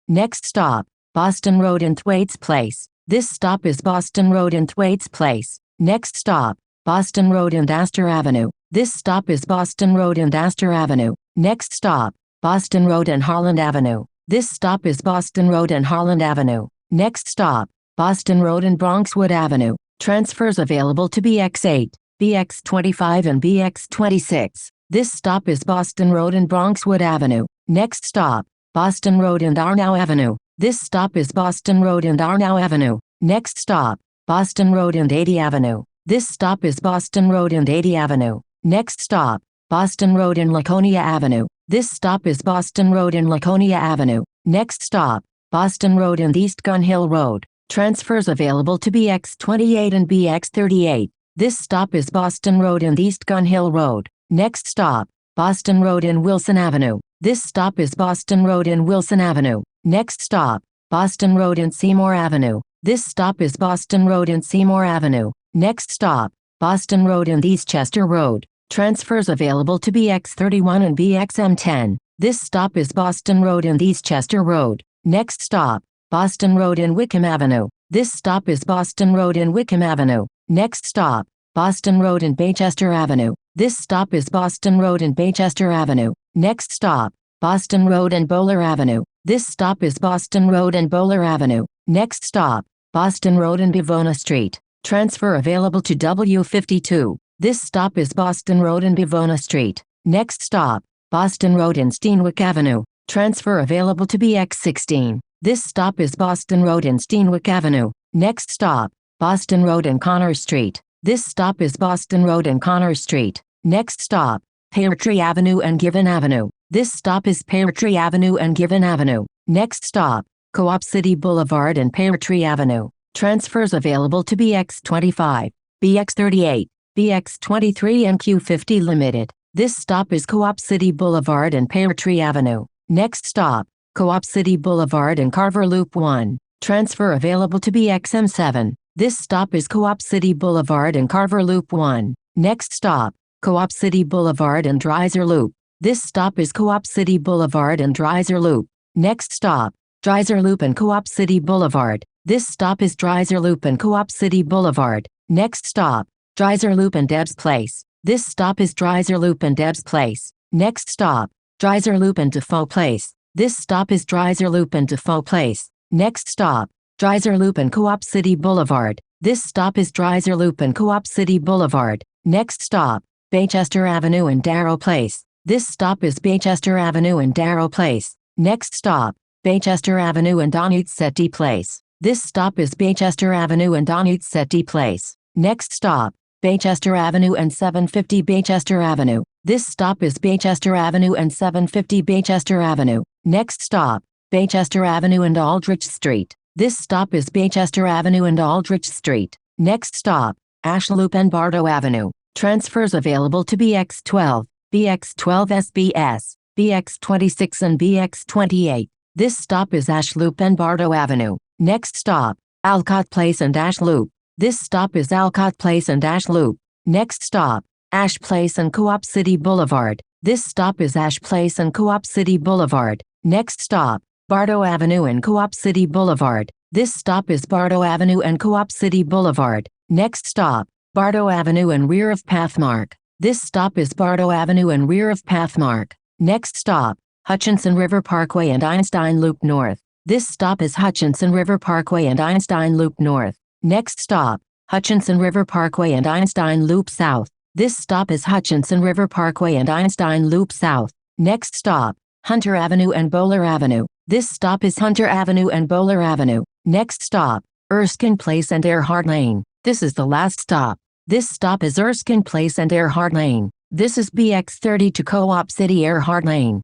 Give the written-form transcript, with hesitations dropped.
Next stop, Boston Road and Thwaites Place. This stop is Boston Road and Thwaites Place. Next stop, Boston Road and Astor Avenue. This stop is Boston Road and Astor Avenue. Next stop, Boston Road and Harland Avenue. This stop is Boston Road and Harland Avenue. Next stop, Boston Road and Bronxwood Avenue. Transfers available to Bx8, Bx25 and Bx26. This stop is Boston Road and Bronxwood Avenue. Next stop, Boston Road and Arnow Avenue. This stop is Boston Road and Arnow Avenue. Next stop, Boston Road and 80 Avenue. This stop is Boston Road and 80 Avenue. Next stop, Boston Road and Laconia Avenue. This stop is Boston Road and Laconia Avenue. Next stop, Boston Road and East Gun Hill Road. Transfers available to Bx28 and Bx38. This stop is Boston Road and East Gun Hill Road. Next stop, Boston Road and Wilson Avenue. This stop is Boston Road and Wilson Avenue. Next stop, Boston Road and Seymour Avenue. This stop is Boston Road and Seymour Avenue. Next stop, Boston Road and Eastchester Road. Transfers available to Bx31 and BXM10. This stop is Boston Road and Eastchester Road. Next stop, Boston Road and Wickham Avenue. This stop is Boston Road and Wickham Avenue. Next stop, Boston Road and Baychester Avenue. This stop is Boston Road and Baychester Avenue. Next stop, Boston Road and Bowler Avenue. This stop is Boston Road and Bowler Avenue. Next stop, Boston Road and Bivona Street. Transfer available to W52. This stop is Boston Road and Bivona Street. Next stop, Boston Road and Steenwick Avenue. Transfer available to Bx16. This stop is Boston Road and Steenwick Avenue. Next stop, Boston Road and Connors Street. This stop is Boston Road and Connors Street. Next stop, Pear Tree Avenue and Given Avenue. This stop is Pear Tree Avenue and Given Avenue. Next stop, Co-op City Boulevard and Pear Tree Avenue. Transfers available to Bx25, Bx38, Bx23 and Q50 Limited. This stop is Co-op City Boulevard and Pear Tree Avenue. Next stop, Co-op City Boulevard and Carver Loop 1. Transfer available to BXM7. This stop is Co-op City Boulevard and Carver Loop 1. Next stop, Co-op City Boulevard and Dreiser Loop. This stop is Co-op City Boulevard and Dreiser Loop. Next stop, Dreiser Loop and Co-op City Boulevard. This stop is Dreiser Loop and Co-op City Boulevard. Next stop, Dreiser Loop and Debs Place. This stop is Dreiser Loop and Debs Place. Next stop, Dreiser Loop and Defoe Place. This stop is Dreiser Loop and Defoe Place. Next stop, Dreiser Loop and Co-op City Boulevard. This stop is Dreiser Loop and Co-op City Boulevard. Next stop, Baychester Avenue and Darrow Place. This stop is Baychester Avenue and Darrow Place. Next stop, Baychester Avenue and Donut Place. This stop is Baychester Avenue and Donut Place. Next stop, Baychester Avenue and 750 Baychester Avenue. This stop is Baychester Avenue and 750 Baychester Avenue. Next stop, Baychester Avenue and Aldrich Street. This stop is Baychester Avenue and Aldrich Street. Next stop, Ash Loop and Bardo Avenue. Transfers available to Bx12, Bx12 SBS, Bx26 and Bx28. This stop is Ash Loop and Bardo Avenue. Next stop, Alcott Place and Ash Loop. This stop is Alcott Place and Ash Loop. Next stop, Ash Place and Co-op City Boulevard. This stop is Ash Place and Co-op City Boulevard. Next stop, Bardo Avenue and Co-op City Boulevard. This stop is Bardo Avenue and Co-op City Boulevard. Next stop, Bardo Avenue and rear of Pathmark. This stop is Bardo Avenue and rear of Pathmark. Next stop, Hutchinson River Parkway and Einstein Loop North. This stop is Hutchinson River Parkway and Einstein Loop North. Next stop, Hutchinson River Parkway and Einstein Loop South. This stop is Hutchinson River Parkway and Einstein Loop South. Next stop, Hunter Avenue and Bowler Avenue. This stop is Hunter Avenue and Bowler Avenue. Next stop, Erskine Place and Earhart Lane. This is the last stop. This stop is Erskine Place and Earhart Lane. This is Bx30 to Co-op City Earhart Lane.